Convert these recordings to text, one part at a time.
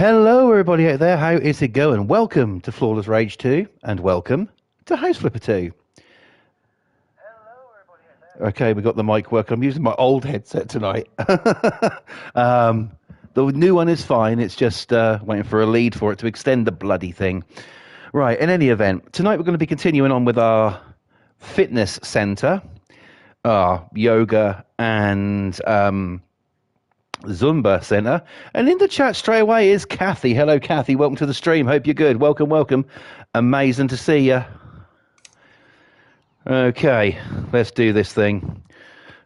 Hello, everybody out there. How is it going? Welcome to Flawless Rage 2, and welcome to House Flipper 2. Okay, we got the mic working. I'm using my old headset tonight. um, the new one is fine. It's just waiting for a lead for it to extend the bloody thing. Right, in any event, tonight we're going to be continuing on with our fitness center, our yoga and Zumba Center. And in the chat straight away is Kathy. Hello, Kathy. Welcome to the stream. Hope you're good. Welcome, welcome. Amazing to see you. Okay, let's do this thing.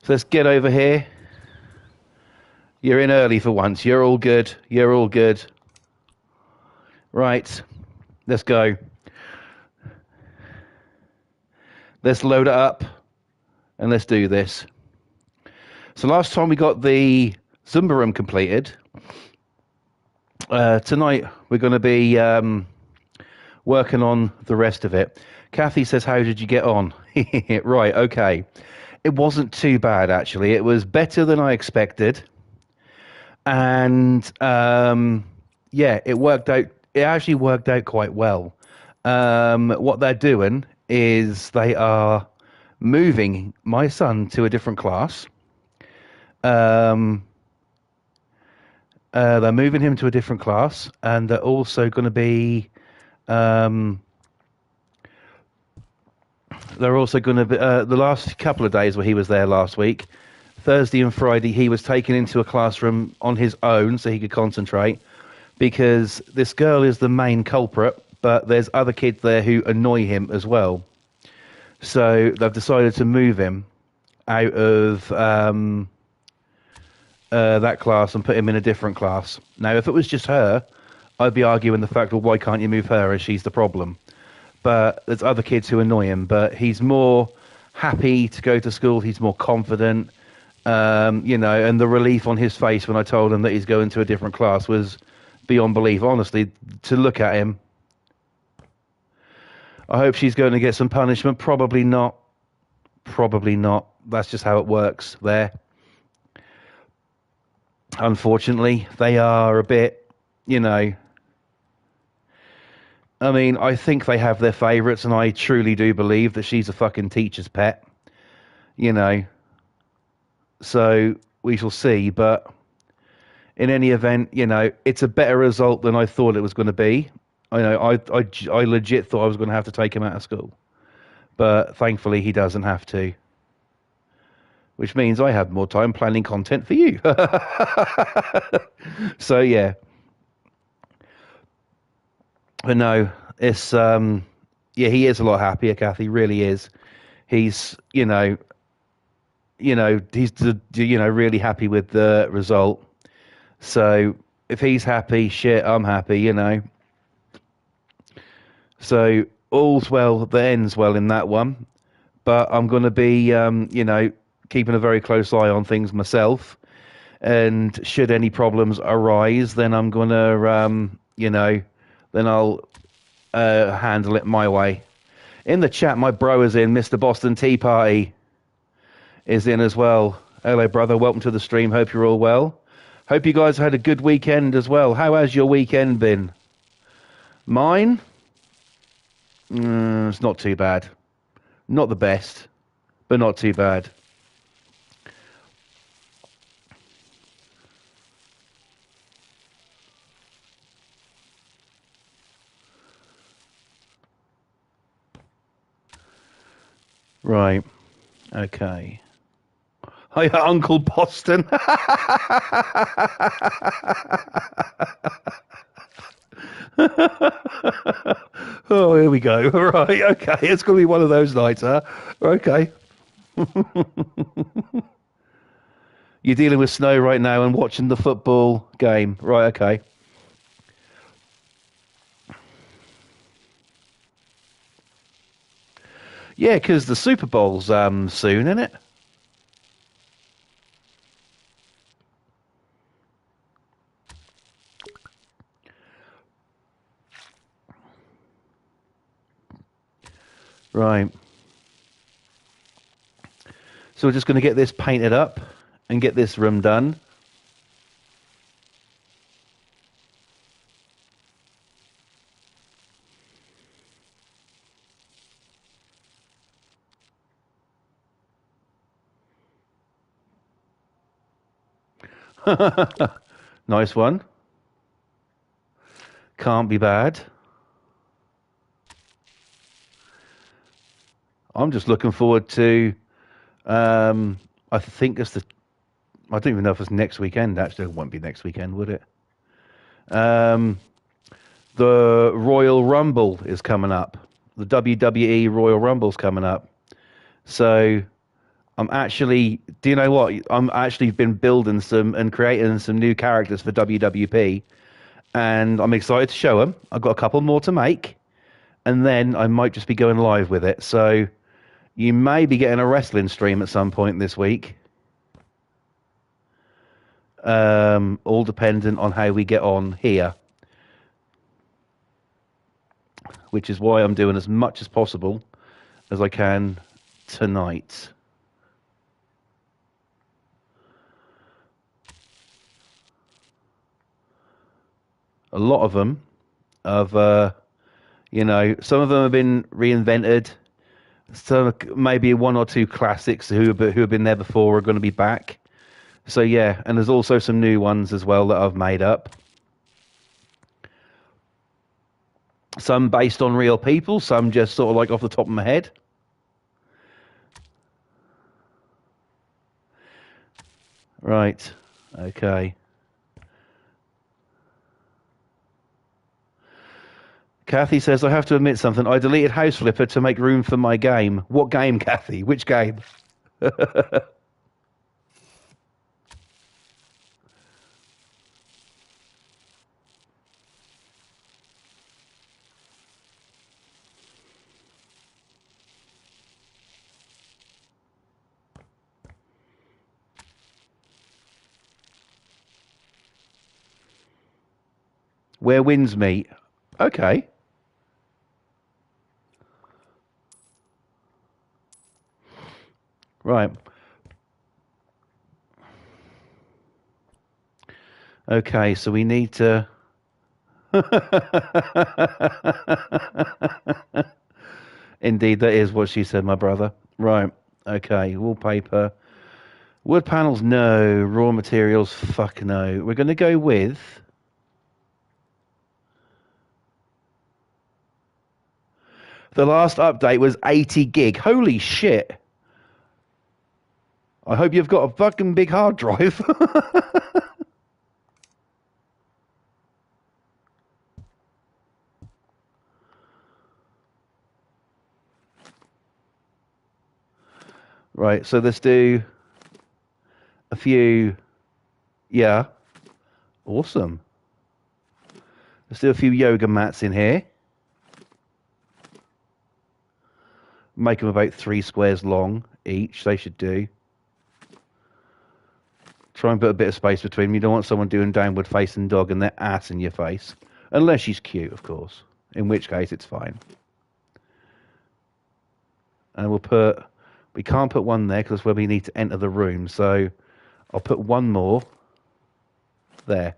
So let's get over here. You're in early for once. You're all good. You're all good. Right, let's go. Let's load it up and let's do this. So last time we got the Zumba room completed. Tonight we're going to be working on the rest of it. Kathy says, how did you get on? Right, okay. It wasn't too bad, actually. It was better than I expected. And, yeah, it worked out. It actually worked out quite well. What they're doing is they are moving my son to a different class. They're moving him to a different class, and they're also going to be... they're also going to be the last couple of days where he was there last week, Thursday and Friday, he was taken into a classroom on his own so he could concentrate, because this girl is the main culprit, but there's other kids there who annoy him as well. So they've decided to move him out of that class and put him in a different class. Now, if it was just her, I'd be arguing the fact, well, why can't you move her as she's the problem? But there's other kids who annoy him, but he's more happy to go to school. He's more confident, you know, and the relief on his face when I told him that he's going to a different class was beyond belief. Honestly, to look at him, I hope she's going to get some punishment. Probably not. Probably not. That's just how it works there. Unfortunately, they are a bit, you know, I mean, I think they have their favourites, and I truly do believe that she's a fucking teacher's pet, you know. So we shall see, but in any event, you know, it's a better result than I thought it was going to be. I know, I legit thought I was going to have to take him out of school, but thankfully he doesn't have to, which means I have more time planning content for you. So yeah. But no, it's yeah, he is a lot happier. Kathy really is. He's he's really happy with the result. So if he's happy, shit, I'm happy. You know. So all's well that ends well in that one. But I'm going to be keeping a very close eye on things myself. And should any problems arise, then I'm going to then I'll handle it my way. In the chat, my bro is in. Mr. Boston Tea Party is in as well. Hello, brother. Welcome to the stream. Hope you're all well. Hope you guys had a good weekend as well. How has your weekend been? Mine? It's not too bad. Not the best, but not too bad. Right. Okay. Hi, Uncle Boston. Oh, here we go. Right. Okay. It's going to be one of those nights, huh? Okay. You're dealing with snow right now and watching the football game. Right. Okay. Yeah, because the Super Bowl's soon, isn't it? Right. So we're just going to get this painted up and get this room done. Nice one. Can't be bad. I'm just looking forward to. I think it's the. I don't even know if it's next weekend. Actually, it won't be next weekend, would it? Um, the Royal Rumble is coming up. The WWE Royal Rumble's coming up. So I'm actually. Do you know what? I'm actually been building some and creating some new characters for WWP, and I'm excited to show them. I've got a couple more to make, and then I might just be going live with it. So you may be getting a wrestling stream at some point this week. All dependent on how we get on here, which is why I'm doing as much as possible as I can tonight. A lot of them have, some of them have been reinvented. So maybe one or two classics who have been there before are going to be back. So yeah, and there's also some new ones as well that I've made up. Some based on real people, some just sort of like off the top of my head. Right. Okay. Kathy says, I have to admit something. I deleted House Flipper to make room for my game. What game, Kathy? Which game? Where winds meet. Okay. Right. Okay, so we need to. Indeed, that is what she said, my brother. Right. Okay. Wallpaper. Wood panels, no. Raw materials, fuck no. We're going to go with. The last update was 80 gig. Holy shit. I hope you've got a fucking big hard drive. Right, so let's do a few. Yeah, awesome. Let's do a few yoga mats in here. Make them about 3 squares long each. They should do. Try and put a bit of space between them. You don't want someone doing downward facing dog and their ass in your face. Unless she's cute, of course. In which case, it's fine. And we'll put. We can't put one there because that's where we need to enter the room. So I'll put one more there.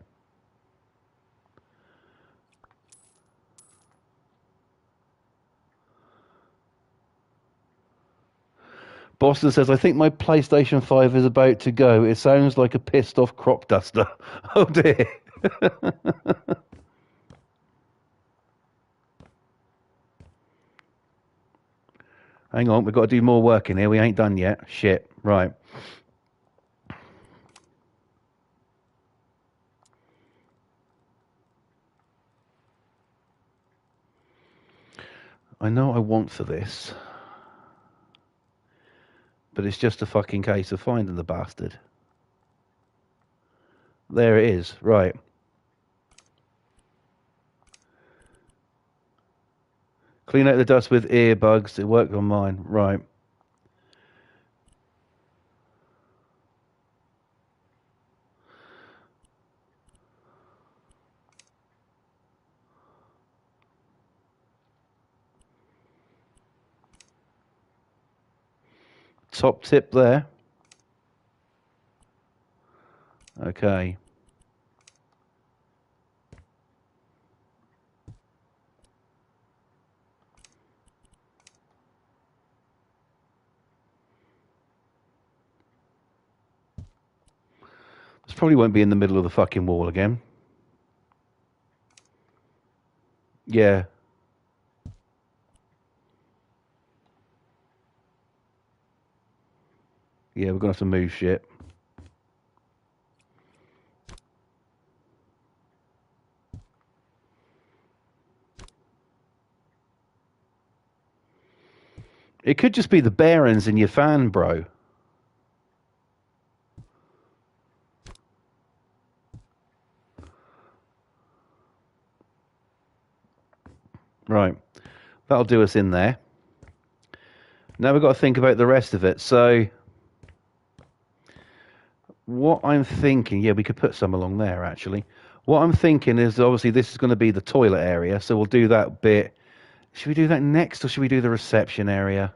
Boston says, I think my PlayStation 5 is about to go. It sounds like a pissed off crop duster. Oh dear. Hang on, we've got to do more work in here. We ain't done yet. Shit. Right. I know what I want for this. But it's just a fucking case of finding the bastard. There it is. Right. Clean out the dust with earbuds. It worked on mine. Right. Top tip there. Okay. There's probably won't be in the middle of the fucking wall again. Yeah. Yeah, we're going to have to move shit. It could just be the bearings in your fan, bro. Right. That'll do us in there. Now we've got to think about the rest of it. So, what I'm thinking, yeah, we could put some along there, actually. What I'm thinking is, obviously, this is going to be the toilet area, so we'll do that bit. Should we do that next, or should we do the reception area?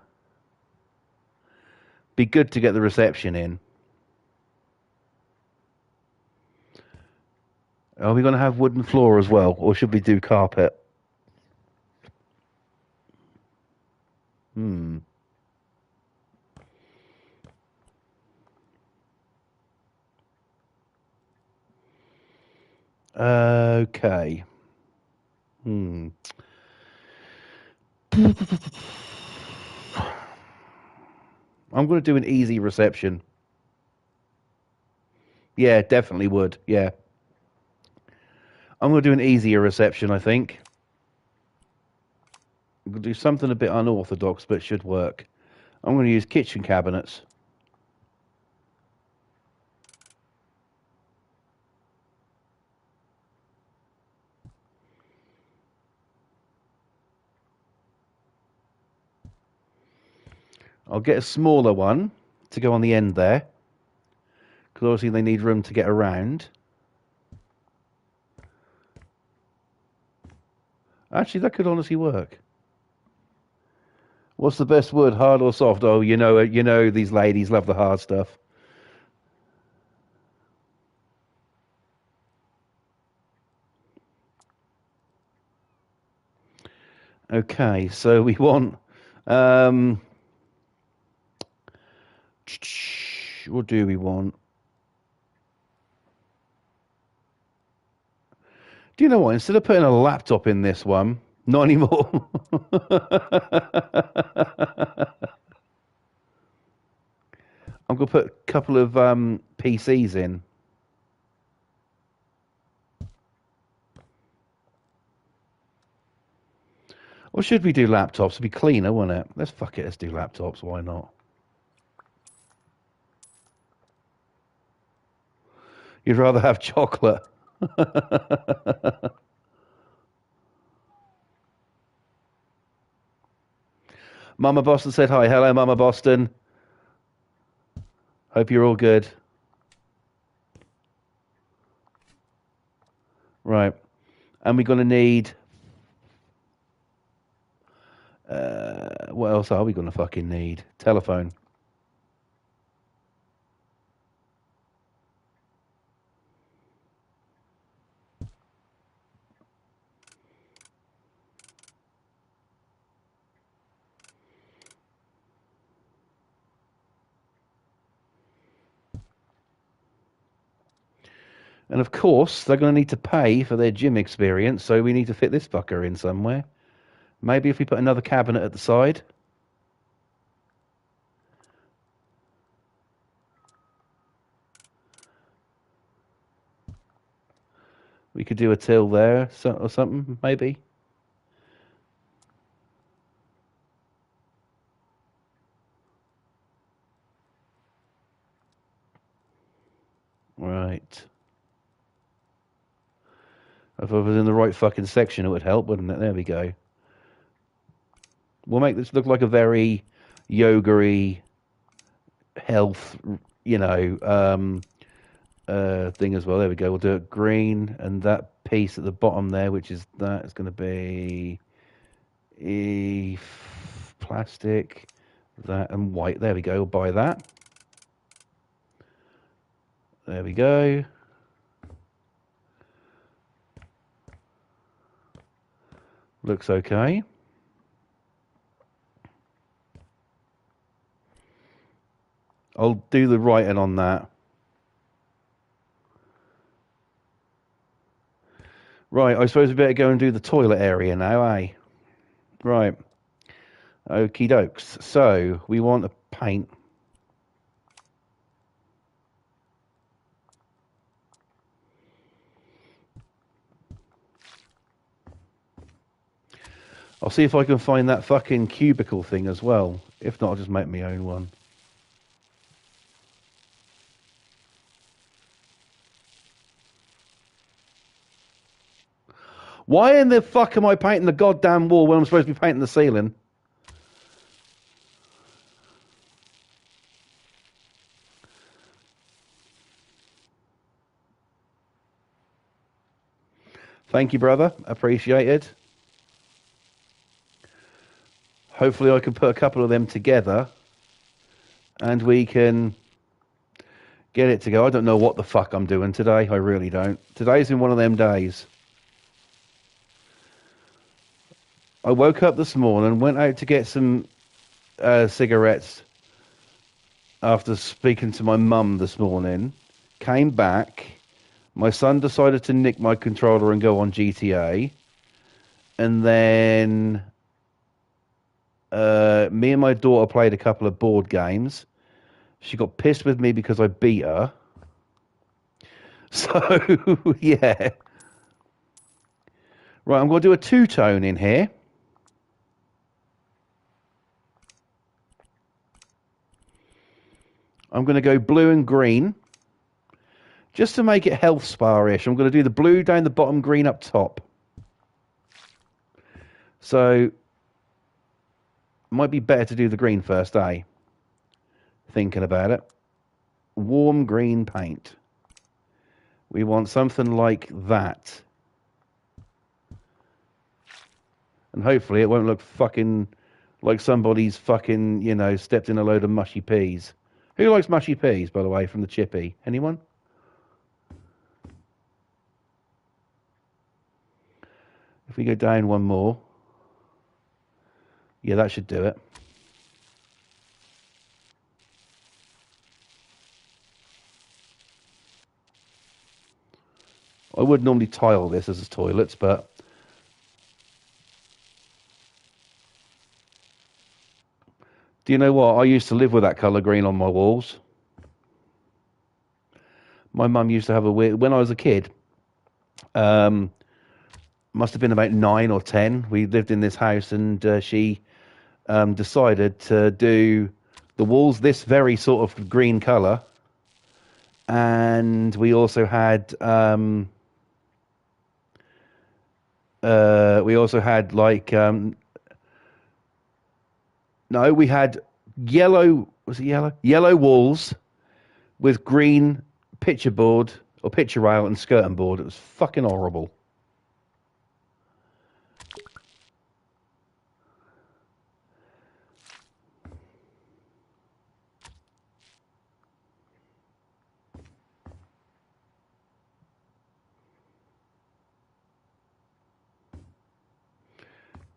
Be good to get the reception in. Are we going to have wooden floor as well, or should we do carpet? Hmm. Okay. Hmm. I'm going to do an easy reception. Yeah, definitely would. Yeah. I'm going to do an easier reception, I think. I'm going to do something a bit unorthodox, but it should work. I'm going to use kitchen cabinets. I'll get a smaller one to go on the end there, because obviously they need room to get around. Actually, that could honestly work. What's the best wood, hard or soft? Oh, you know, these ladies love the hard stuff. Okay, so we want, um, what do we want? Do you know what? Instead of putting a laptop in this one, not anymore. I'm gonna put a couple of PCs in. Or should we do laptops? It'd be cleaner, wouldn't it? Let's fuck it. Let's do laptops. Why not? You'd rather have chocolate. Mama Boston said hi. Hello, Mama Boston. Hope you're all good. Right. And we're going to need. What else are we going to fucking need? Telephone. And of course, they're going to need to pay for their gym experience, so we need to fit this fucker in somewhere. Maybe if we put another cabinet at the side. We could do a till there or something, maybe. Right. If I was in the right fucking section, it would help, wouldn't it? There we go. We'll make this look like a very yoga-y health, you know, thing as well. There we go. We'll do it green, and that piece at the bottom there, which is that, is going to be plastic, that, and white. There we go. We'll buy that. There we go. Looks okay. I'll do the writing on that. Right, I suppose we better go and do the toilet area now, eh? Right. Okie dokes. So, we want to paint. I'll see if I can find that fucking cubicle thing as well. If not, I'll just make my own one. Why in the fuck am I painting the goddamn wall when I'm supposed to be painting the ceiling? Thank you, brother. Appreciated. Hopefully I can put a couple of them together and we can get it to go. I don't know what the fuck I'm doing today. I really don't. Today's been one of them days. I woke up this morning, went out to get some cigarettes after speaking to my mum this morning, came back. My son decided to nick my controller and go on GTA. And then me and my daughter played a couple of board games. She got pissed with me because I beat her. So, yeah. Right, I'm going to do a two-tone in here. I'm going to go blue and green. Just to make it health spa-ish, I'm going to do the blue down the bottom, green up top. So, might be better to do the green first, eh? Thinking about it. Warm green paint. We want something like that. And hopefully it won't look fucking like somebody's fucking, you know, stepped in a load of mushy peas. Who likes mushy peas, by the way, from the chippy? Anyone? If we go down one more. Yeah, that should do it. I would normally tile this as toilets, but do you know what? I used to live with that colour green on my walls. My mum used to have a weird... When I was a kid, must have been about 9 or 10, we lived in this house and she decided to do the walls this very sort of green colour. And we also had... like... no, we had yellow... Was it yellow? Yellow walls with green picture board or picture rail and skirting board. It was fucking horrible.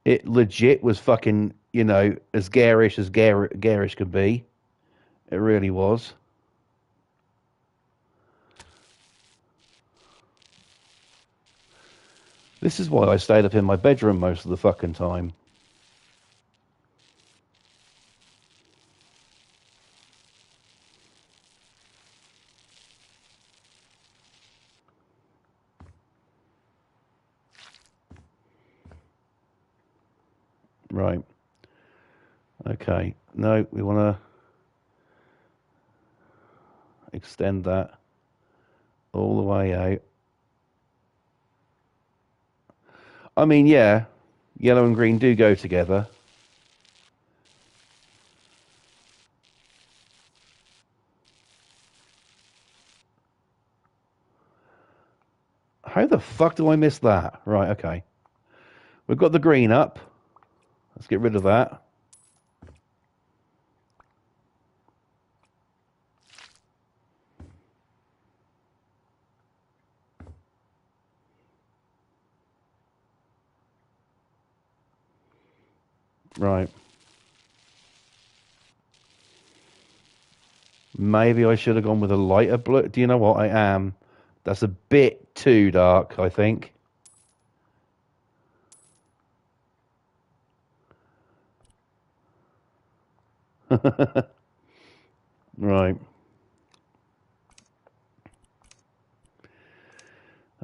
It legit was fucking, you know, as garish as garish could be. It really was. This is why I stayed up in my bedroom most of the fucking time. Right. Okay. No, we want to extend that all the way out. I mean, yeah, yellow and green do go together. How the fuck do I miss that? Right, okay. We've got the green up. Let's get rid of that. Right. Maybe I should have gone with a lighter blue. Do you know what? I am. That's a bit too dark, I think. Right.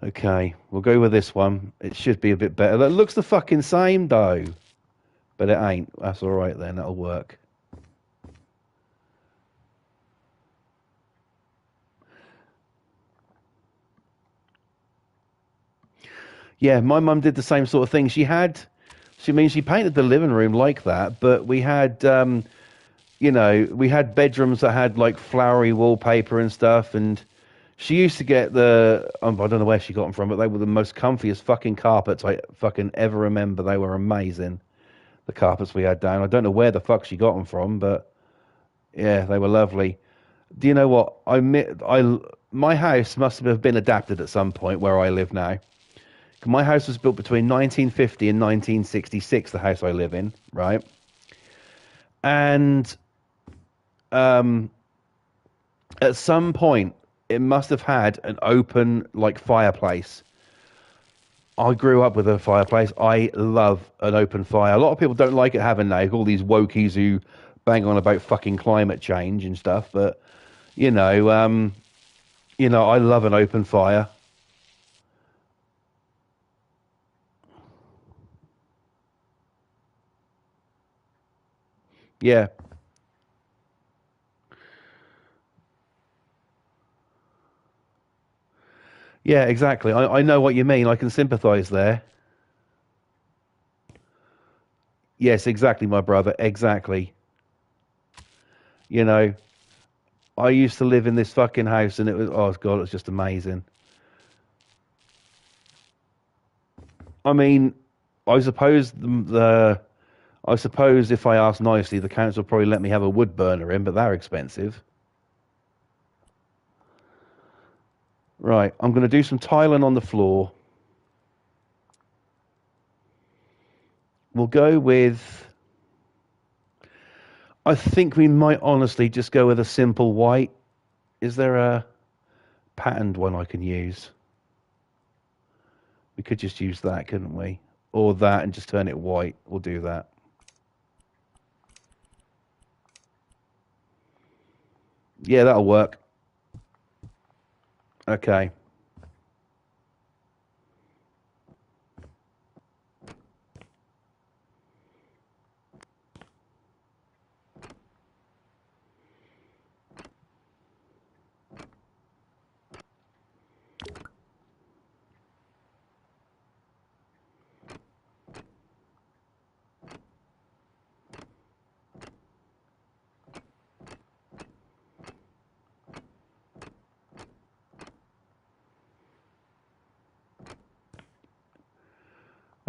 Okay, we'll go with this one. It should be a bit better. That looks the fucking same though, but it ain't. That's all right then. That'll work. Yeah, my mum did the same sort of thing. She painted the living room like that, but we had, we had bedrooms that had like flowery wallpaper and stuff, and she used to get I don't know where she got them from, but they were the most comfiest fucking carpets I fucking ever remember. They were amazing. The carpets we had down. I don't know where the fuck she got them from, but yeah, they were lovely. Do you know what? My house must have been adapted at some point where I live now. My house was built between 1950 and 1966. The house I live in, right? And um, at some point, it must have had an open like fireplace. I grew up with a fireplace. I love an open fire. A lot of people don't like it having that. All these wokies who bang on about fucking climate change and stuff, but you know, um, I love an open fire. Yeah, yeah, exactly. I know what you mean. I can sympathise there. Yes, exactly, my brother. Exactly. You know, I used to live in this fucking house, and it was oh god, it was just amazing. I mean, I suppose I suppose if I asked nicely, the council probably let me have a wood burner in, but they're expensive. Right, I'm going to do some tiling on the floor. We'll go with. I think we might honestly just go with a simple white. Is there a patterned one I can use? We could just use that, couldn't we? Or that and just turn it white. We'll do that. Yeah, that'll work. Okay.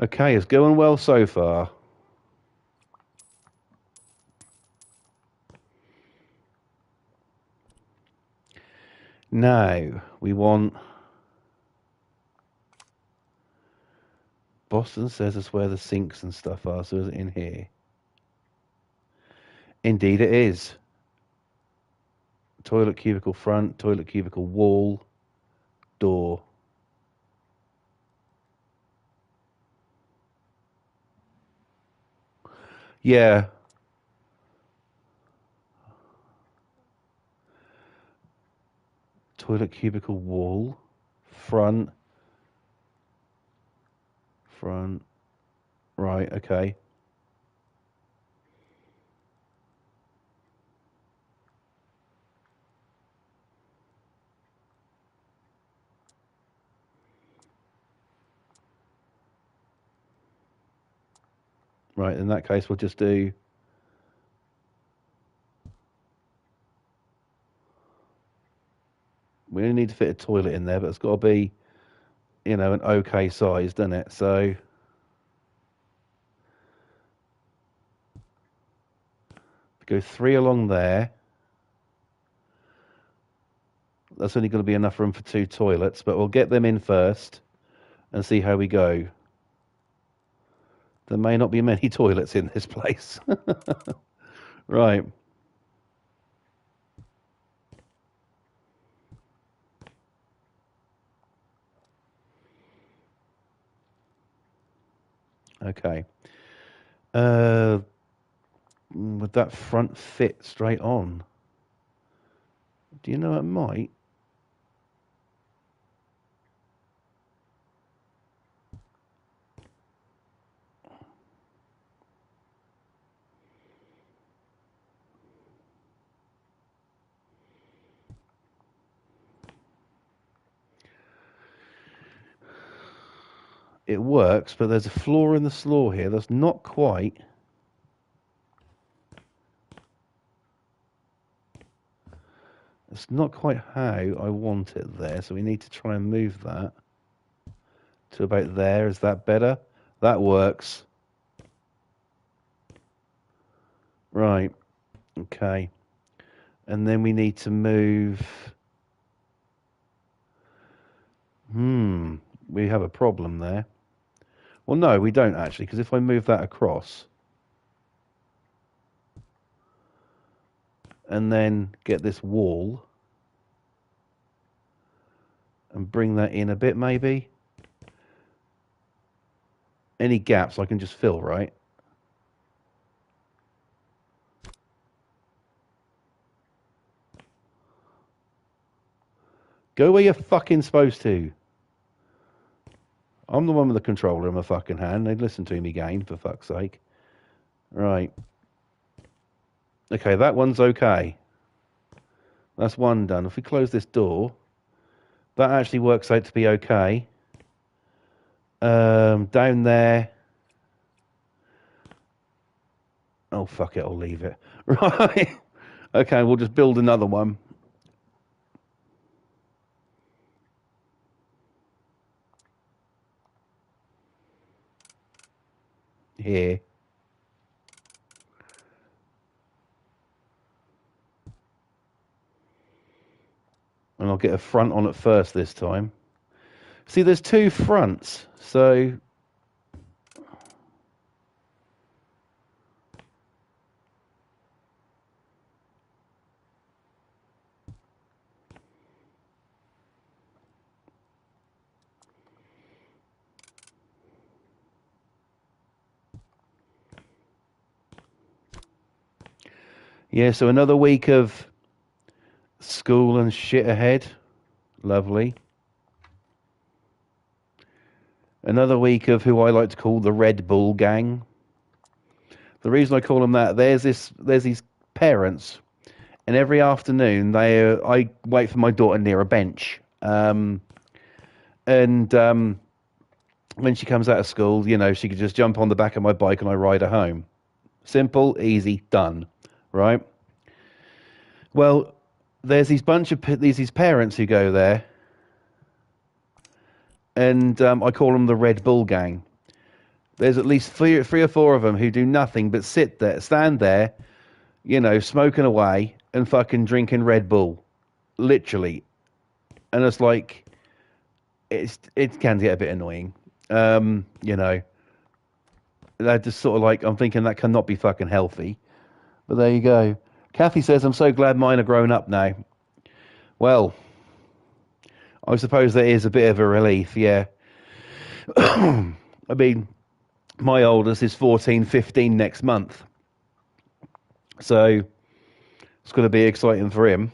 Okay, it's going well so far. Now, we want. Boston says it's where the sinks and stuff are, so is it in here? Indeed, it is. Toilet cubicle front, toilet cubicle wall, door. Yeah, toilet cubicle wall, front, front. Right, okay. Right, in that case, we'll just do. We only need to fit a toilet in there, but it's got to be, an okay size, doesn't it? So go three along there. That's only going to be enough room for two toilets, but we'll get them in first and see how we go. There may not be many toilets in this place. Right. Okay. Uh, Would that front fit straight on? Do you know it might? It works, but there's a flaw in the floor here that's not quite. It's not quite how I want it there, so we need to try and move that to about there. Is that better? That works. Right. Okay. And then we need to move. We have a problem there. Well, no, we don't actually, because if I move that across and then get this wall and bring that in a bit, maybe. Any gaps I can just fill, right? Go where you're fucking supposed to. I'm the one with the controller in my fucking hand. They'd listen to me, game, for fuck's sake. Right. Okay, that one's okay. That's one done. If we close this door, that actually works out to be okay. Down there. Oh, fuck it, I'll leave it. Right. Okay, we'll just build another one. Here. And I'll get a front on it first this time. See, there's two fronts, so... Yeah, so another week of school and shit ahead. Lovely. Another week of who I like to call the Red Bull gang. The reason I call them that, there's these parents, and every afternoon I wait for my daughter near a bench, and when she comes out of school, you know, she could just jump on the back of my bike and I ride her home. Simple, easy, done, right? Well, there's these bunch of these parents who go there, and I call them the Red Bull gang. There's at least three or four of them who do nothing but stand there, you know, smoking away and fucking drinking Red Bull, literally. And it's like, it can get a bit annoying, you know. They're just sort of like, I'm thinking that cannot be fucking healthy. But there you go. Kathy says, I'm so glad mine are grown up now. Well, I suppose that is a bit of a relief, yeah. I mean, my oldest is 14, 15 next month. So it's going to be exciting for him.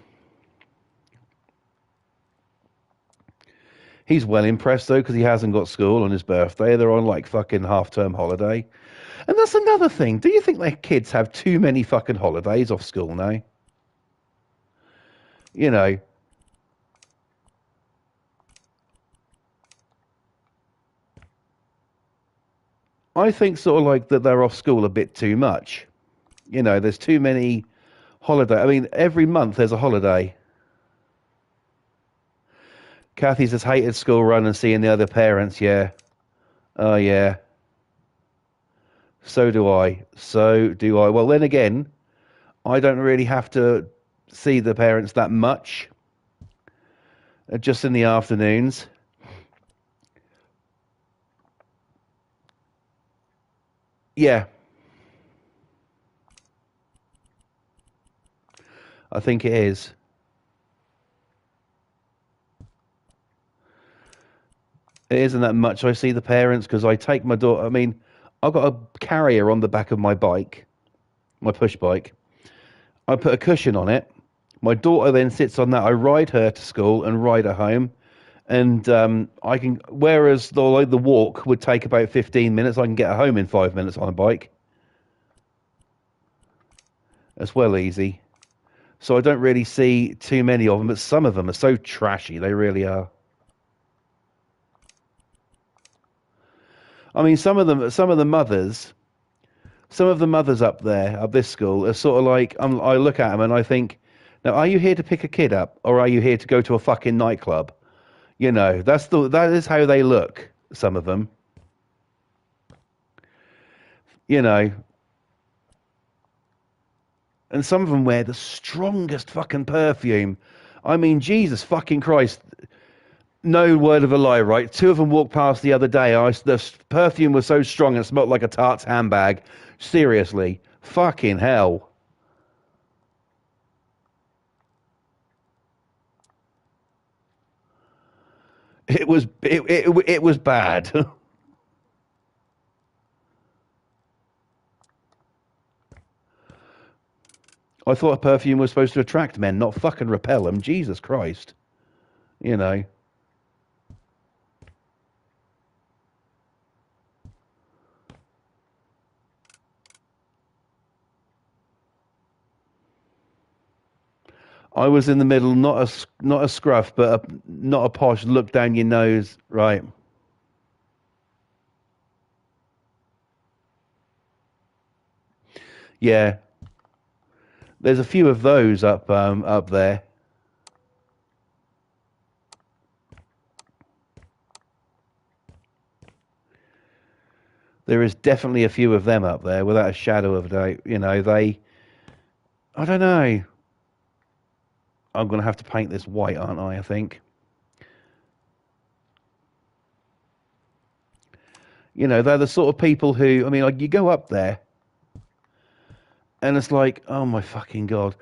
He's well impressed, though, because he hasn't got school on his birthday. They're on, like, fucking half-term holiday. And that's another thing. Do you think their kids have too many fucking holidays off school now? You know. I think sort of like that they're off school a bit too much. You know, there's too many holiday. I mean, every month there's a holiday. Kathy's just hated school run and seeing the other parents, yeah. Oh, yeah. So do I. So do I. Well, then again, I don't really have to see the parents that much. Just in the afternoons. Yeah. I think it is. It isn't that much. I see the parents because I take my daughter. I mean, I've got a carrier on the back of my bike. my push bike. I put a cushion on it. My daughter then sits on that. I ride her to school and ride her home. And I can, whereas the walk would take about 15 minutes, I can get her home in 5 minutes on a bike. As well, easy. So I don't really see too many of them, but some of them are so trashy. They really are. I mean, some of the mothers, some of the mothers up there at this school are sort of like, I look at them and I think, now, are you here to pick a kid up, or are you here to go to a fucking nightclub? You know, that is how they look. Some of them, you know, and some of them wear the strongest fucking perfume. I mean, Jesus fucking Christ. No word of a lie, right? Two of them walked past the other day. The perfume was so strong it smelled like a tart's handbag. Seriously. Fucking hell. It was bad. I thought perfume was supposed to attract men, not fucking repel them. Jesus Christ. You know. I was in the middle, not a scruff, but not a posh look down your nose, right? Yeah, there's a few of those up there. There is definitely a few of them up there, without a shadow of a doubt. You know, I don't know. I'm going to have to paint this white, aren't I? I think. You know, they're the sort of people who, I mean, like you go up there, and it's like, oh my fucking god.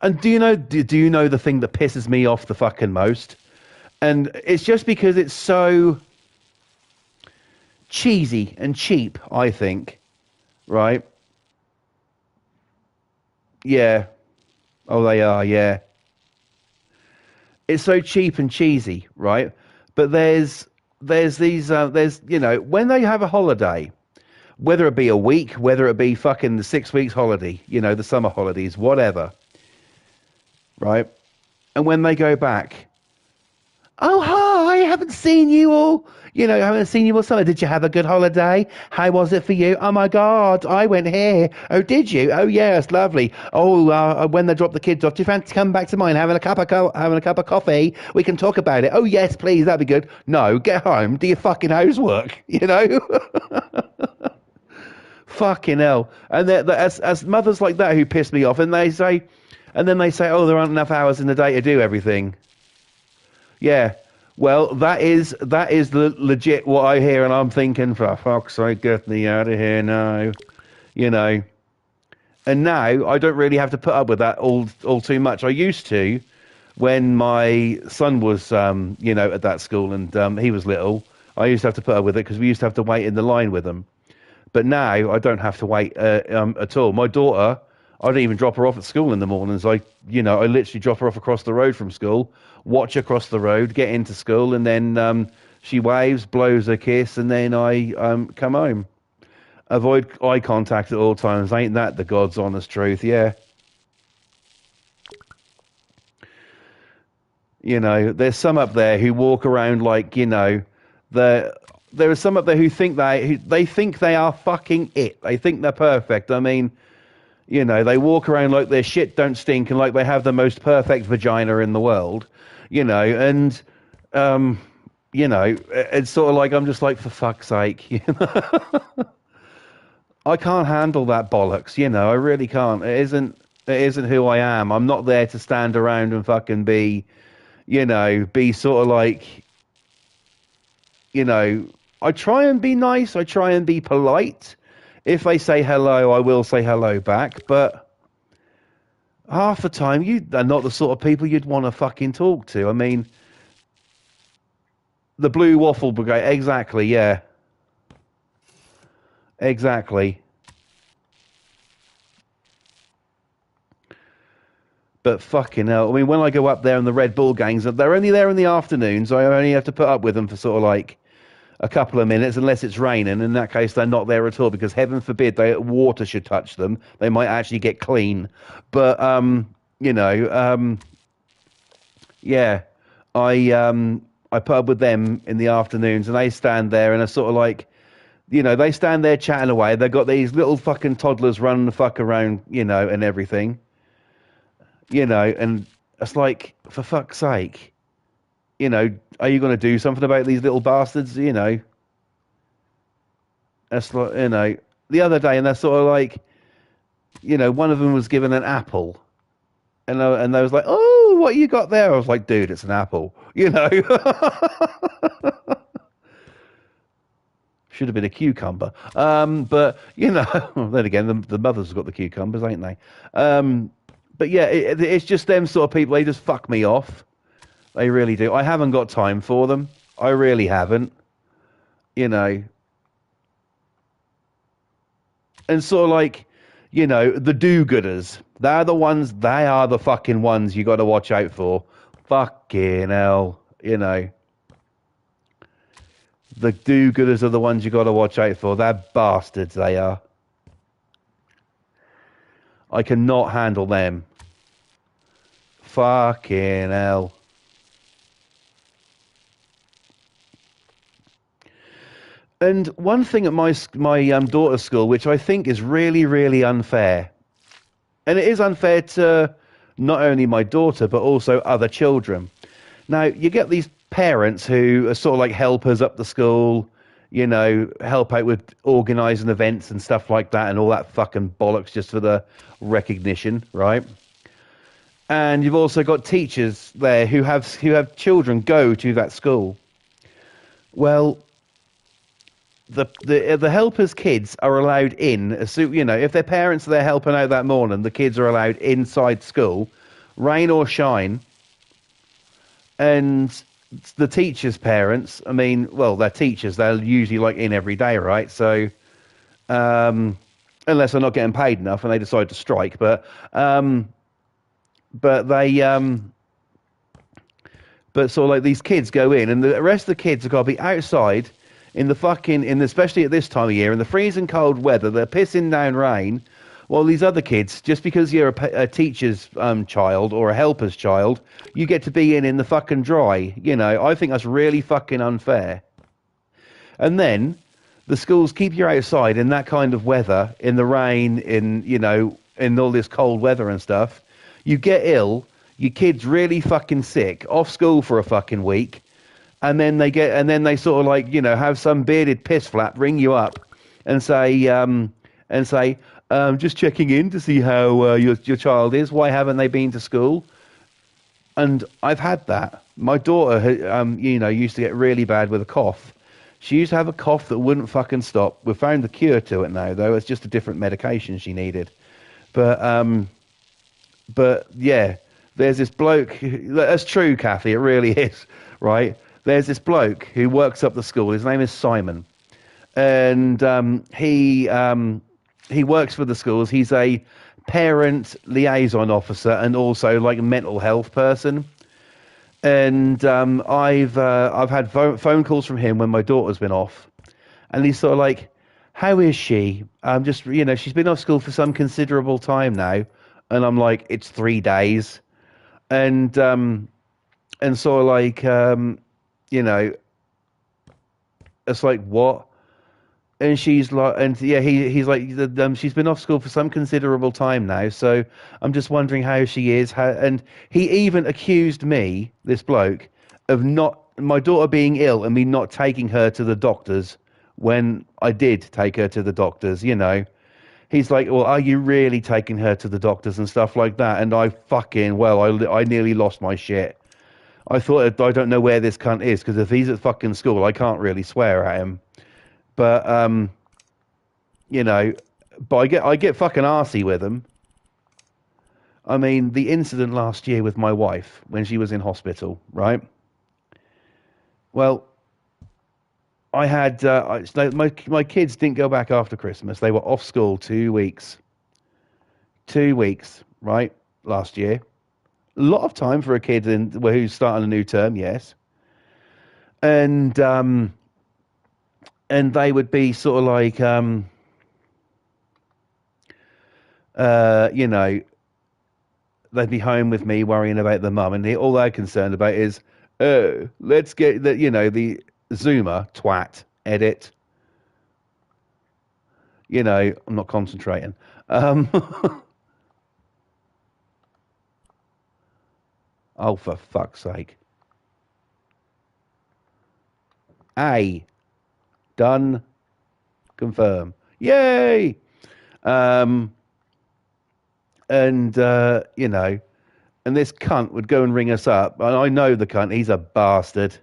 And do you know the thing that pisses me off the fucking most? And it's just because it's so cheesy and cheap, I think. Right? Yeah. Oh, they are, yeah. It's so cheap and cheesy, right? But there's these there's you know, when they have a holiday, whether it be a week, whether it be fucking the 6 weeks holiday, you know, the summer holidays, whatever, right? And when they go back, oh hi, I haven't seen you all. You know, I haven't seen you all summer. Did you have a good holiday? How was it for you? Oh my God, I went here. Oh, did you? Oh yes, lovely. Oh, when they drop the kids off, do you fancy coming back to mine, having a cup of coffee? We can talk about it. Oh yes, please, that'd be good. No, get home, do your fucking housework. You know. Fucking hell. And as mothers like that who piss me off, and then they say, oh, there aren't enough hours in the day to do everything. Yeah. Well, that is legit what I hear, and I'm thinking, for fuck's sake, get me out of here now. You know. And now I don't really have to put up with that all too much. I used to when my son was, you know, at that school and he was little. I used to have to put up with it because we used to have to wait in the line with him. But now I don't have to wait at all. My daughter, I don't even drop her off at school in the mornings. I literally drop her off across the road from school, watch her across the road, get into school, and then she waves, blows a kiss, and then I come home. Avoid eye contact at all times. Ain't that the God's honest truth? Yeah. You know, there's some up there who walk around like, you know, there are some up there who think they are fucking it. They think they're perfect. I mean, you know, they walk around like their shit don't stink and like they have the most perfect vagina in the world. You know, and you know, it's sort of like I'm just like, for fuck's sake, you know. I can't handle that bollocks, you know. I really can't. It isn't who I am. I'm not there to stand around and fucking be, you know, be sort of like, you know, I try and be nice. I try and be polite. If they say hello, I will say hello back. But half the time, you are not the sort of people you'd want to fucking talk to. I mean, the Blue Waffle Brigade. Exactly, yeah. Exactly. But fucking hell, I mean, when I go up there in the Red Bull gangs, they're only there in the afternoons. I only have to put up with them for sort of like a couple of minutes, unless it's raining. In that case, they're not there at all because heaven forbid water should touch them. They might actually get clean. But you know, yeah, I put up with them in the afternoons, and they stand there and are sort of like, they stand there chatting away. They've got these little fucking toddlers running the fuck around, and everything, and it's like, for fuck's sake, are you going to do something about these little bastards? That's like, the other day, and they're sort of like, one of them was given an apple, and they was like, oh, what you got there? I was like, dude, it's an apple, Should have been a cucumber. But then again, the mothers have got the cucumbers, ain't they? But yeah, it's just them sort of people. They just fuck me off. They really do. I haven't got time for them. I really haven't. And sort of like, the do-gooders. They're the ones. They are the fucking ones you got to watch out for. Fucking hell, The do-gooders are the ones you got to watch out for. They're bastards, they are. I cannot handle them. Fucking hell. And one thing at my daughter's school, which I think is really, really unfair, and it is unfair to not only my daughter, but also other children. Now, you get these parents who are sort of like helpers up the school, help out with organising events and stuff like that, and all that fucking bollocks just for the recognition, right? And you've also got teachers there who have children go to that school. Well, the helpers' kids are allowed in. So, if their parents are there helping out that morning, the kids are allowed inside school, rain or shine. And the teachers' parents, I mean, well, they're teachers. They're usually like in every day, right? So, unless they're not getting paid enough and they decide to strike, but sort of like these kids go in, and the rest of the kids have got to be outside in the fucking, especially at this time of year, in the freezing cold weather, the pissing down rain. Well, these other kids, just because you're a teacher's child or a helper's child, you get to be in the fucking dry. I think that's really fucking unfair. And then the schools keep you outside in that kind of weather, in the rain, in all this cold weather and stuff. You get ill, your kid's really fucking sick, off school for a fucking week, and then they sort of like, have some bearded piss flap ring you up and say, just checking in to see how your child is. Why haven't they been to school? And I've had that. My daughter, used to get really bad with a cough. She used to have a cough that wouldn't fucking stop. We've found the cure to it now, though. It's just a different medication she needed. But yeah, there's this bloke. That's true, Kathy. It really is, right? There's this bloke who works up the school. His name is Simon, and he works for the schools. He's a parent liaison officer and also like a mental health person. And I've had phone calls from him when my daughter's been off, and he's sort of like, "How is she? Just she's been off school for some considerable time now," and I'm like, "It's 3 days," and sort of like it's like, what? And she's like, and yeah, he's like, she's been off school for some considerable time now, so I'm just wondering how she is. And he even accused me, this bloke, of my daughter being ill and me not taking her to the doctors when I did take her to the doctors. He's like, well, are you really taking her to the doctors and stuff like that? And I nearly lost my shit. I thought, I don't know where this cunt is, because if he's at fucking school, I can't really swear at him. But but I get fucking arsey with him. I mean, the incident last year with my wife when she was in hospital, right? Well, I had my kids didn't go back after Christmas. They were off school 2 weeks. 2 weeks, right? Last year. A lot of time for a kid who's starting a new term, yes. And they would be sort of like you know, they'd be home with me worrying about the mum, and all they're concerned about is, oh, let's get the, the Zoomer twat edit. I'm not concentrating. Oh, for fuck's sake. A. Done. Confirm. Yay! Um, and, and this cunt would go and ring us up. And I know the cunt. He's a bastard.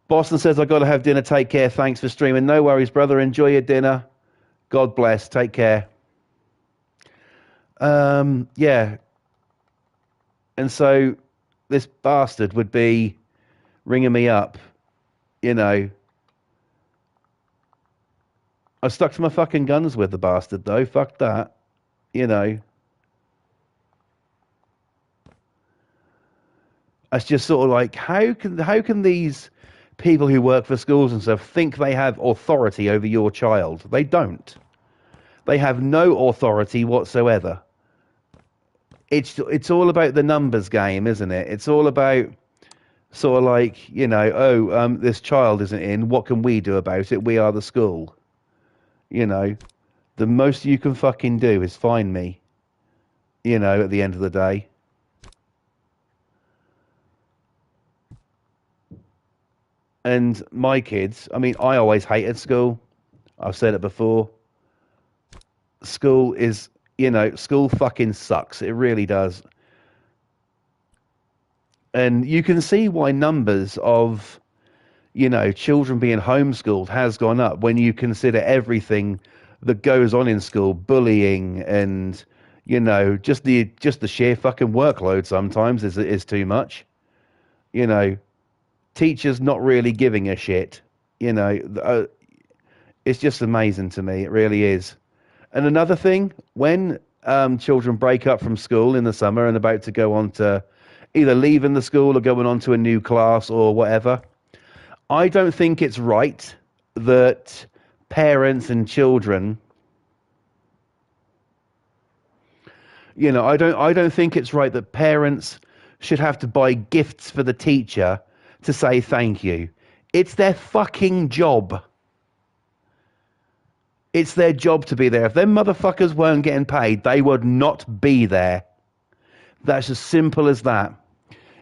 Boston says, I got to have dinner. Take care. Thanks for streaming. No worries, brother. Enjoy your dinner. God bless. Take care. Yeah. And so this bastard would be ringing me up, I stuck to my fucking guns with the bastard, though. Fuck that. It's just sort of like, how can these people who work for schools and stuff think they have authority over your child? They don't. They have no authority whatsoever. It's all about the numbers game, isn't it? It's all about sort of like, this child isn't in. What can we do about it? We are the school. The most you can fucking do is find me, at the end of the day. And my kids, I mean, I always hated school. I've said it before. School is, school fucking sucks. It really does. And you can see why numbers of, children being homeschooled has gone up when you consider everything that goes on in school, bullying and, just the sheer fucking workload sometimes is too much. Teachers not really giving a shit. It's just amazing to me. It really is. And another thing, when children break up from school in the summer and about to go on to either leaving the school or going on to a new class or whatever, I don't think it's right that parents and children, I don't think it's right that parents should have to buy gifts for the teacher to say thank you. It's their fucking job. It's their job to be there. If them motherfuckers weren't getting paid, they would not be there. That's as simple as that.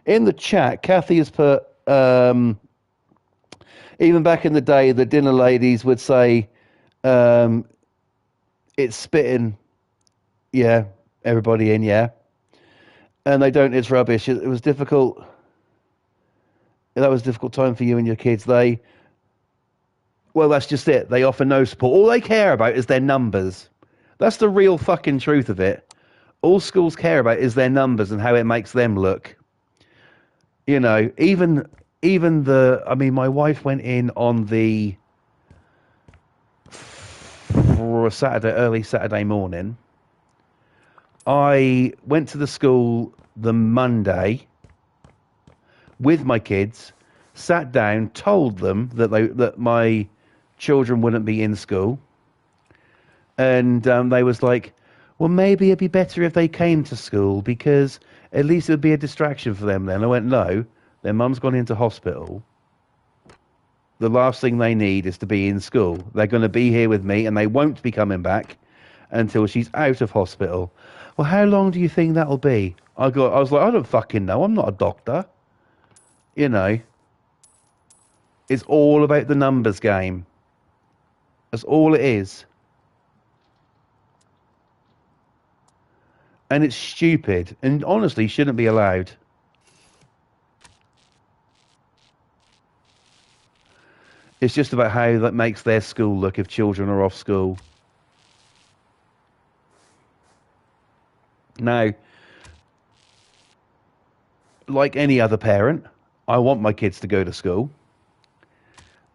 In the chat, Kathy has put, even back in the day, the dinner ladies would say, it's spitting. Yeah, everybody in, yeah. And they don't, it's rubbish. It was difficult. That was a difficult time for you and your kids. Well, that's just it. They offer no support. All they care about is their numbers. That's the real fucking truth of it. All schools care about is their numbers and how it makes them look. Even I mean, my wife went in on for a early Saturday morning. I went to the school the Monday with my kids, sat down, told them that my children wouldn't be in school, and they was like, well, maybe it'd be better if they came to school because at least it would be a distraction for them then. I went, no, their mum's gone into hospital. The last thing they need is to be in school. They're going to be here with me and they won't be coming back until she's out of hospital. Well, how long do you think that'll be? I was like, I don't fucking know. I'm not a doctor. It's all about the numbers game. That's all it is. And it's stupid and honestly shouldn't be allowed. It's just about how that makes their school look if children are off school. Now, like any other parent, I want my kids to go to school.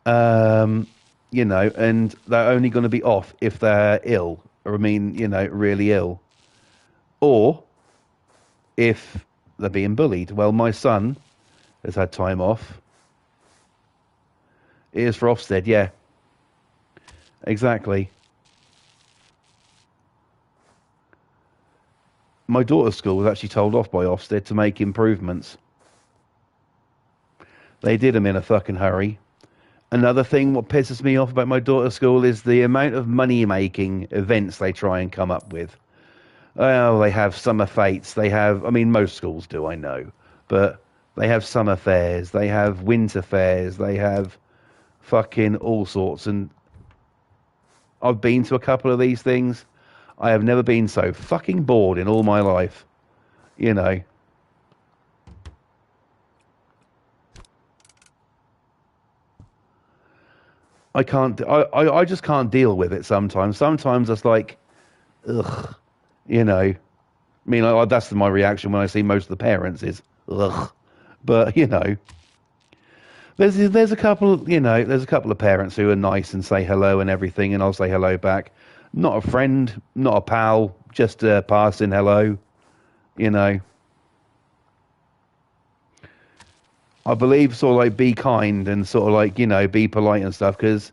And they're only going to be off if they're ill, or I mean, really ill. Or if they're being bullied. Well, my son has had time off. It is for Ofsted, yeah. Exactly. My daughter's school was actually told off by Ofsted to make improvements. They did them in a fucking hurry. Another thing, what pisses me off about my daughter's school is the amount of money-making events they try and come up with. Oh, they have summer fetes. They have, I mean, most schools do, I know. But they have summer fairs. They have winter fairs. They have fucking all sorts. And I've been to a couple of these things. I have never been so fucking bored in all my life. You know. I can't, I just can't deal with it sometimes. Sometimes it's like, ugh, you know. I mean, that's my reaction when I see most of the parents is, ugh. But, you know, there's a couple, you know, there's a couple of parents who are nice and say hello and everything, and I'll say hello back. Not a friend, not a pal, just a passing hello, you know. I believe sort of like be kind and sort of like, you know, be polite and stuff, because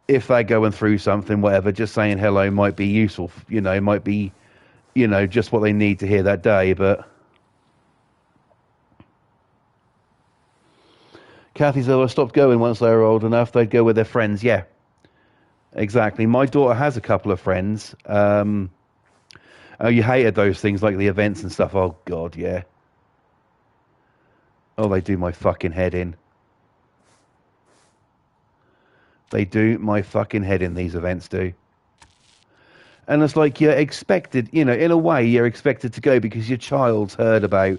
if they're going through something, whatever, just saying hello might be useful, you know, might be, you know, just what they need to hear that day. But Kathy said, I stopped going once they were old enough. They'd go with their friends. Yeah, exactly. My daughter has a couple of friends. Oh, you hated those things like the events and stuff. Oh, God, yeah. Oh, they do my fucking head in. They do my fucking head in, these events do. And it's like you're expected, you know, in a way, you're expected to go because your child's heard about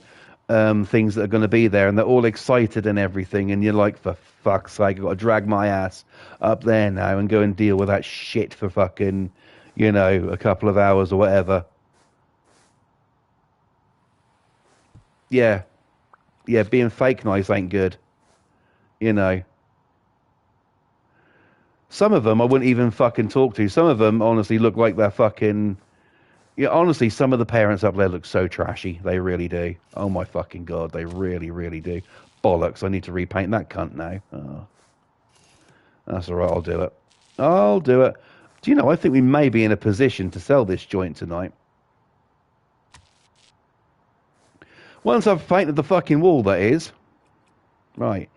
things that are going to be there and they're all excited and everything. And you're like, for fuck's sake, I've got to drag my ass up there now and go and deal with that shit for fucking, you know, a couple of hours or whatever. Yeah. Yeah, being fake nice ain't good, you know. Some of them I wouldn't even fucking talk to. Some of them honestly look like they're fucking. Yeah, honestly, some of the parents up there look so trashy. They really do. Oh my fucking god, they really, really do. Bollocks! I need to repaint that cunt now. Oh, that's all right. I'll do it. I'll do it. Do you know? I think we may be in a position to sell this joint tonight. Once I've painted the fucking wall, that is. Right.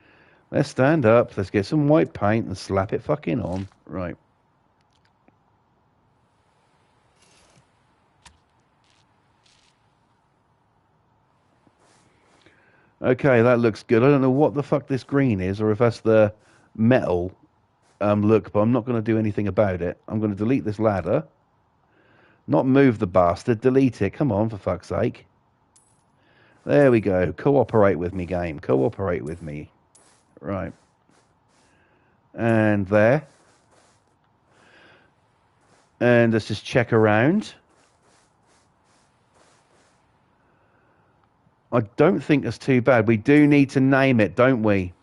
Let's stand up. Let's get some white paint and slap it fucking on. Right. Okay, that looks good. I don't know what the fuck this green is, or if that's the metal look, but I'm not going to do anything about it. I'm going to delete this ladder. Not move the bastard, delete it. Come on, for fuck's sake. There we go. Cooperate with me, game. Cooperate with me. Right. And there. And let's just check around. I don't think that's too bad. We do need to name it, don't we?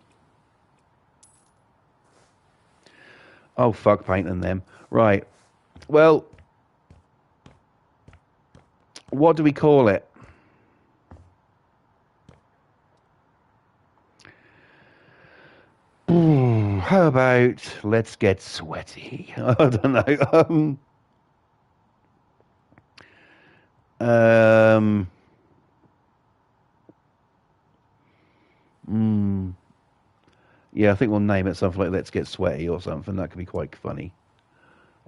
Oh, fuck, painting them. Right. Well, what do we call it? How about let's get sweaty? I don't know. Um, mm, yeah, I think we'll name it something like "Let's Get Sweaty" or something. That could be quite funny.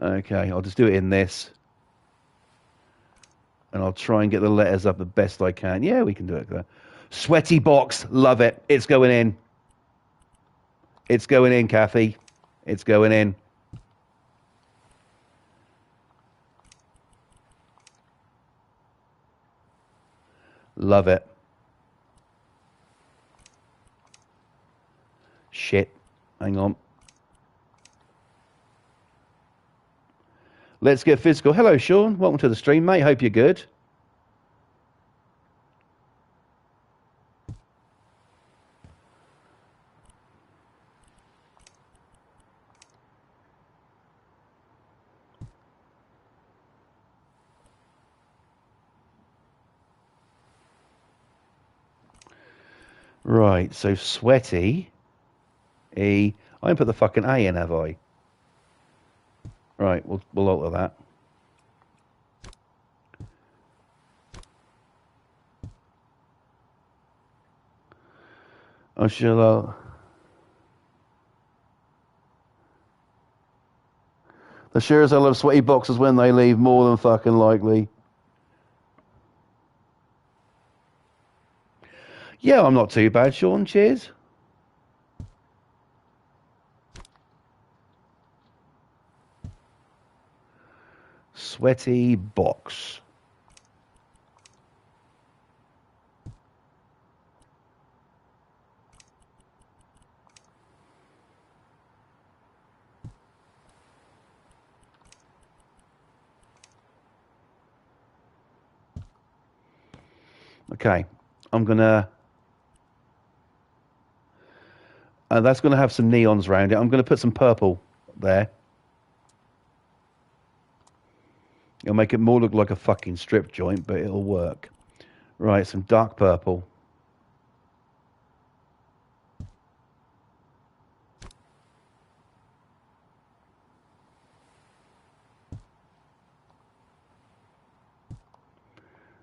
Okay, I'll just do it in this, and I'll try and get the letters up the best I can. Yeah, we can do it. Sweaty box, love it. It's going in. It's going in, Kathy. It's going in. Love it. Shit. Hang on. Let's get physical. Hello, Sean. Welcome to the stream, mate. Hope you're good. Right, so sweaty. E. I didn't put the fucking A in, have I? Right, we'll alter that. I shall. The sure as hell have sweaty boxers when they leave, more than fucking likely. Yeah, I'm not too bad, Sean. Cheers. Sweaty box. Okay, I'm gonna. That's gonna have some neons around it. I'm gonna put some purple there. It'll make it more look like a fucking strip joint, but it'll work. Right, some dark purple.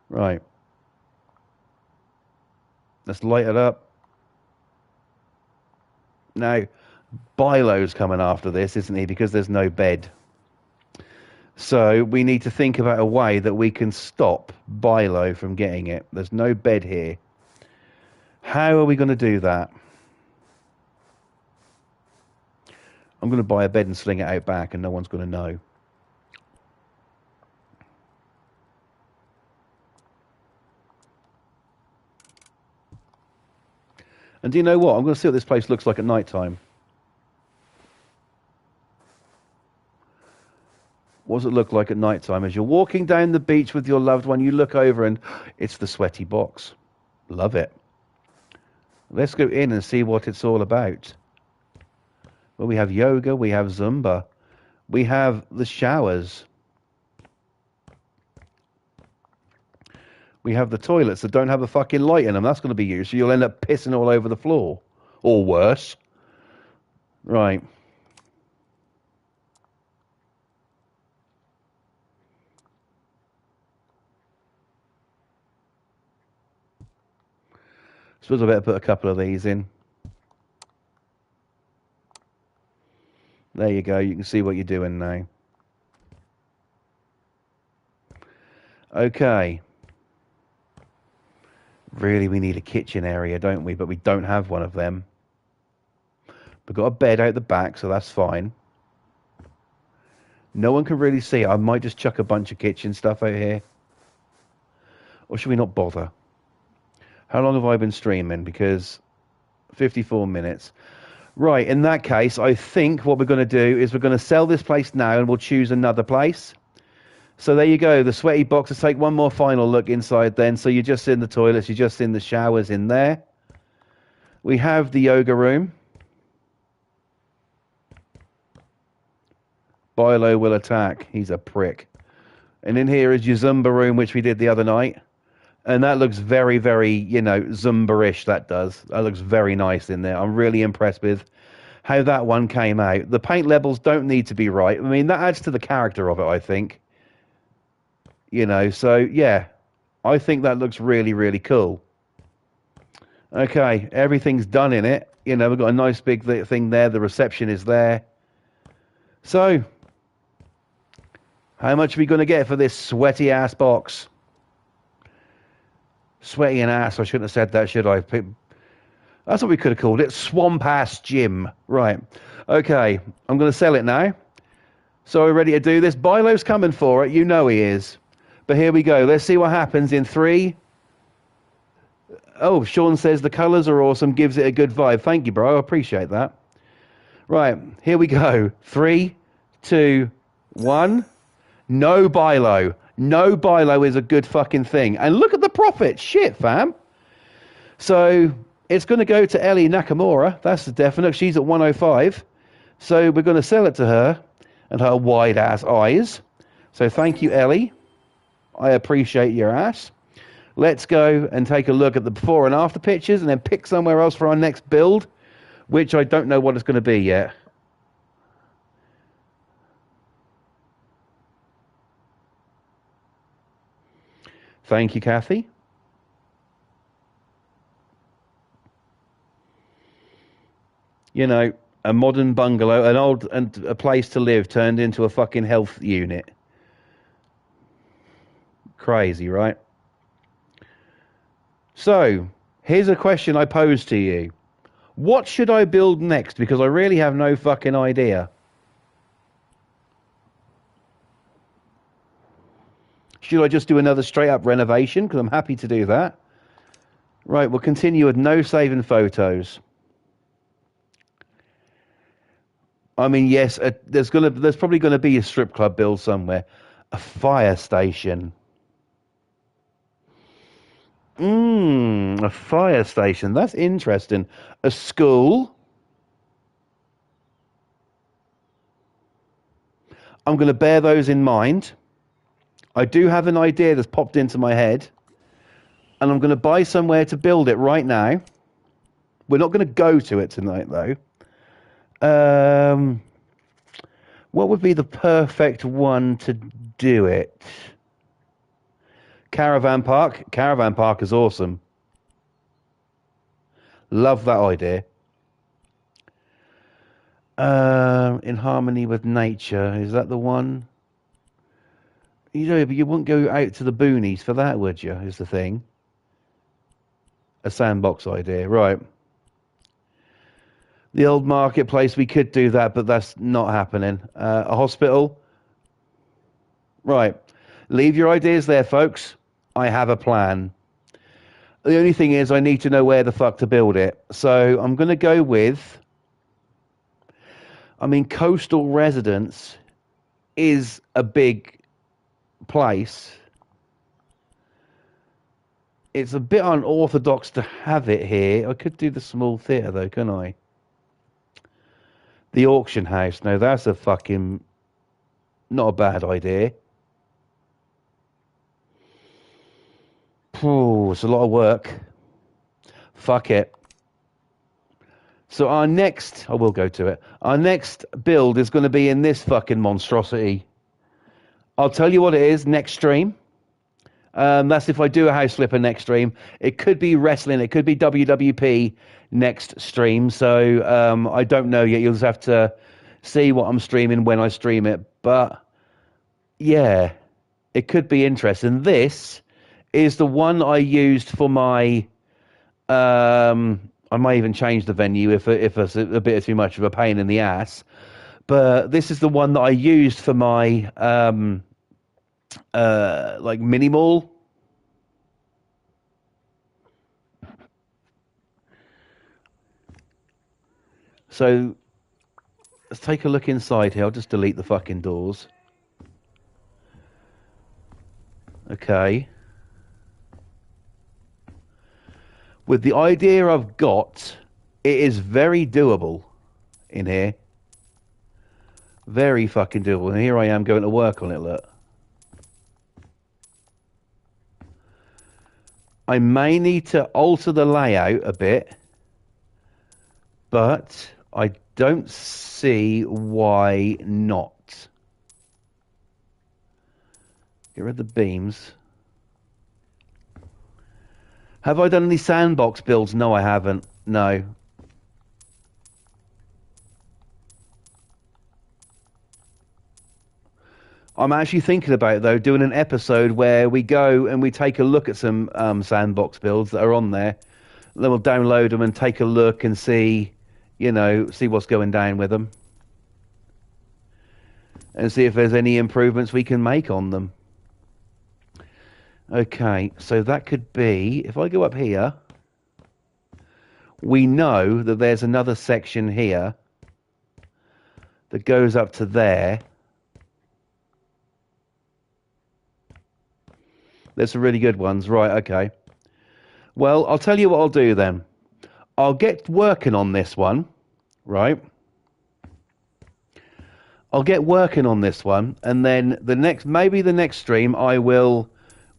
Right. Let's light it up. Now, Bilo's coming after this, isn't he? Because there's no bed. So we need to think about a way that we can stop Bilo from getting it. There's no bed here. How are we going to do that? I'm going to buy a bed and sling it out back and no one's going to know. And do you know what? I'm going to see what this place looks like at night time. What does it look like at night time? As you're walking down the beach with your loved one, you look over and it's the sweaty box. Love it. Let's go in and see what it's all about. Well, we have yoga, we have Zumba, we have the showers. We have the toilets that don't have a fucking light in them. That's going to be you. So you'll end up pissing all over the floor. Or worse. Right. Suppose I better put a couple of these in. There you go. You can see what you're doing now. Okay. Really, we need a kitchen area, don't we? But we don't have one of them. We've got a bed out the back, so that's fine. No one can really see it. I might just chuck a bunch of kitchen stuff out here. Or should we not bother? How long have I been streaming? Because 54 minutes. Right, in that case, I think what we're going to do is we're going to sell this place now and we'll choose another place. So there you go, the sweaty box. Let's take one more final look inside then. So you're just in the toilets, you're just in the showers in there. We have the yoga room. Bilo will attack. He's a prick. And in here is your Zumba room, which we did the other night. And that looks very, very, you know, Zumba-ish, that does. That looks very nice in there. I'm really impressed with how that one came out. The paint levels don't need to be right. I mean, that adds to the character of it, I think. You know, so, yeah. I think that looks really, really cool. Okay, everything's done in it. You know, we've got a nice big thing there. The reception is there. So, how much are we going to get for this sweaty-ass box? Sweaty and ass. I shouldn't have said that, should I? That's what we could have called it. Swamp ass Jim. Right. Okay. I'm going to sell it now. So we're ready to do this. Bilo's coming for it. You know he is. But here we go. Let's see what happens in 3. Oh, Sean says the colours are awesome. Gives it a good vibe. Thank you, bro. I appreciate that. Right. Here we go. 3, 2, 1. No Bilo. No Bilo is a good fucking thing. And look at the profit. Shit, fam. So it's going to go to Ellie Nakamura. That's definite. She's at 105. So we're going to sell it to her and her wide-ass eyes. So thank you, Ellie. I appreciate your ass. let's go and take a look at the before and after pictures and then pick somewhere else for our next build, which I don't know what it's going to be yet. Thank you, Kathy. You know, a modern bungalow, an old and a place to live turned into a fucking health unit. Crazy, right? So, here's a question I pose to you. What should I build next? Because I really have no fucking idea. Should I just do another straight up renovation? Because I'm happy to do that. Right, we'll continue with no saving photos. I mean, yes, there's probably gonna be a strip club build somewhere, a fire station. A fire station. That's interesting. A school. I'm going to bear those in mind. I do have an idea that's popped into my head, and I'm going to buy somewhere to build it right now. We're not going to go to it tonight, though. What would be the perfect one to do it? Caravan park. Caravan park is awesome. Love that idea. In harmony with nature. Is that the one? You know, but you wouldn't go out to the boonies for that, would you? Is the thing. A sandbox idea, right. The old marketplace, we could do that, but that's not happening. A hospital. Right. Leave your ideas there, folks. I have a plan. The only thing is I need to know where the fuck to build it. So I'm going to go with... I mean, Coastal Residence is a big place. It's a bit unorthodox to have it here. I could do the small theatre, though, couldn't I? The auction house. No, that's a fucking... not a bad idea. Oh, it's a lot of work. Fuck it. So our next... I will go to it. Our next build is going to be in this fucking monstrosity. I'll tell you what it is next stream. That's if I do a house flipper next stream. It could be wrestling. It could be WWP next stream. So I don't know yet. You'll just have to see what I'm streaming when I stream it. But yeah, it could be interesting. This is the one I used for my... I might even change the venue if it's a bit too much of a pain in the ass. But this is the one that I used for my like mini mall. So let's take a look inside here. I'll just delete the fucking doors. Okay. With the idea I've got, it is very doable in here. Very fucking doable. And here I am going to work on it, look. I may need to alter the layout a bit, but I don't see why not. Get rid of the beams. Have I done any sandbox builds? No, I haven't. No. I'm actually thinking about, though, doing an episode where we go and we take a look at some sandbox builds that are on there. Then we'll download them and take a look and see, you know, see what's going down with them. And see if there's any improvements we can make on them. Okay, so that could be, if I go up here, we know that there's another section here that goes up to there. There's some really good ones. Right, okay. Well, I'll tell you what I'll do then. I'll get working on this one, right? I'll get working on this one, and then maybe the next stream I will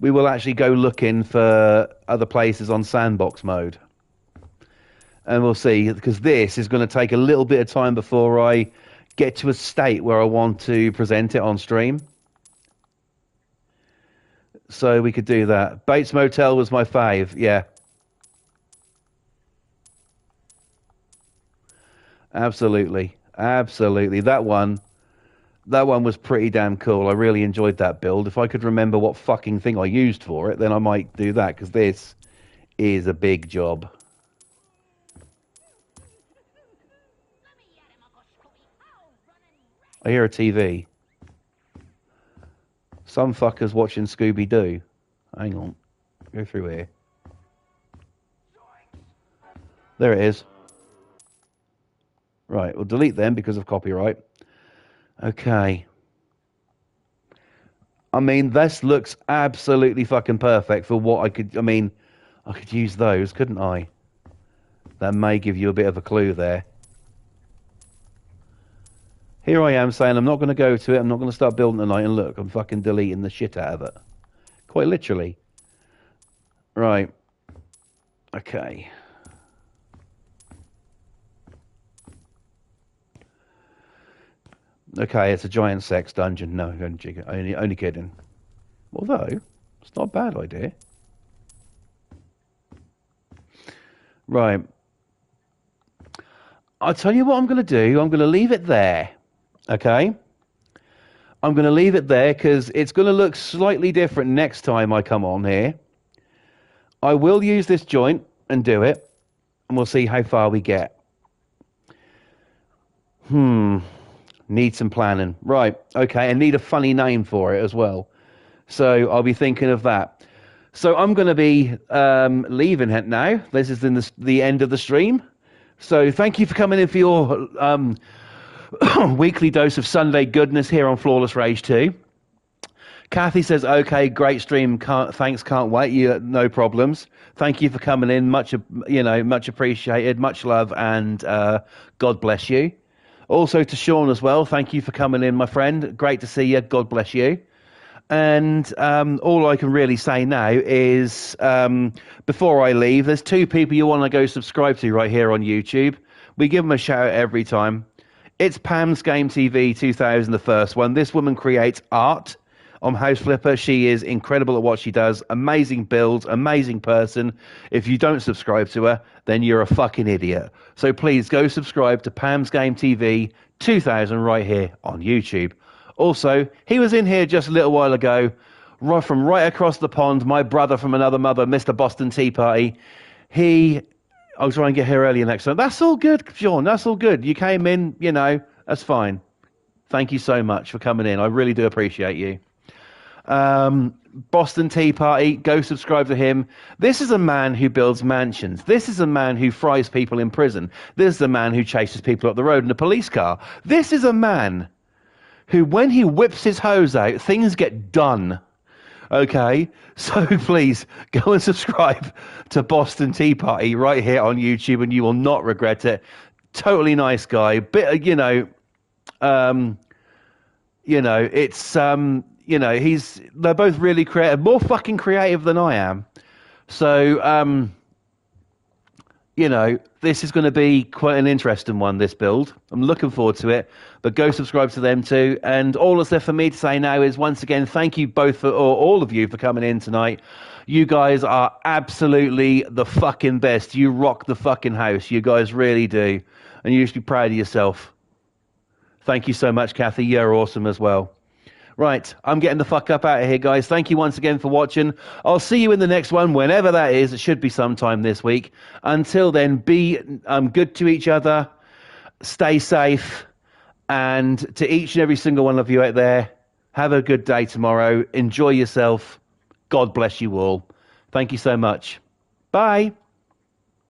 we will actually go looking for other places on sandbox mode. And we'll see, because this is going to take a little bit of time before I get to a state where I want to present it on stream. So we could do that. Bates Motel was my fave, yeah. Absolutely. Absolutely. That one was pretty damn cool. I really enjoyed that build. If I could remember what fucking thing I used for it, then I might do that, because this is a big job. I hear a TV. Some fuckers watching Scooby-Doo. Hang on. Go through here. There it is. Right, we'll delete them because of copyright. Okay. I mean, this looks absolutely fucking perfect for what I could... I mean, I could use those, couldn't I? That may give you a bit of a clue there. Here I am saying I'm not going to go to it. I'm not going to start building tonight. And look, I'm fucking deleting the shit out of it. Quite literally. Right. Okay. Okay, it's a giant sex dungeon. No, only kidding. Although, it's not a bad idea. Right. I'll tell you what I'm going to do. I'm going to leave it there. Okay? I'm going to leave it there because it's going to look slightly different next time I come on here. I will use this joint and do it, and we'll see how far we get. Need some planning. Right, okay, and need a funny name for it as well. So I'll be thinking of that. So I'm going to be leaving it now. This is in the end of the stream. So thank you for coming in for your weekly dose of Sunday goodness here on Flawless Rage 2. Kathy says, okay, great stream. Thanks, can't wait. No problems. Thank you for coming in. Much appreciated. Much love, and God bless you. Also to Sean as well. Thank you for coming in, my friend. Great to see you. God bless you. And all I can really say now is, before I leave, there's two people you want to go subscribe to right here on YouTube. We give them a shout out every time. It's Pam's Game TV 2000, the first one. This woman creates art on House Flipper. She is incredible at what she does. Amazing builds, amazing person. If you don't subscribe to her, then you're a fucking idiot. So please go subscribe to Pam's Game TV 2000 right here on YouTube. Also, he was in here just a little while ago, from right across the pond, my brother from another mother, Mr. Boston Tea Party. I'll try and get here earlier next time. That's all good, Sean. That's all good. You came in, that's fine. Thank you so much for coming in. I really do appreciate you. Boston Tea Party, go subscribe to him. This is a man who builds mansions. This is a man who fries people in prison. This is a man who chases people up the road in a police car. This is a man who, when he whips his hose out, things get done. Okay? So please, go and subscribe to Boston Tea Party right here on YouTube, and you will not regret it. Totally nice guy. They're both really creative, more fucking creative than I am. So, this is going to be quite an interesting one, this build. I'm looking forward to it, but go subscribe to them too. And all that's left for me to say now is, once again, thank you both or all of you for coming in tonight. You guys are absolutely the fucking best. You rock the fucking house. You guys really do. And you should be proud of yourself. Thank you so much, Kathy. You're awesome as well. Right, I'm getting the fuck up out of here, guys. Thank you once again for watching. I'll see you in the next one, whenever that is. It should be sometime this week. Until then, be good to each other. Stay safe. And to each and every single one of you out there, have a good day tomorrow. Enjoy yourself. God bless you all. Thank you so much. Bye.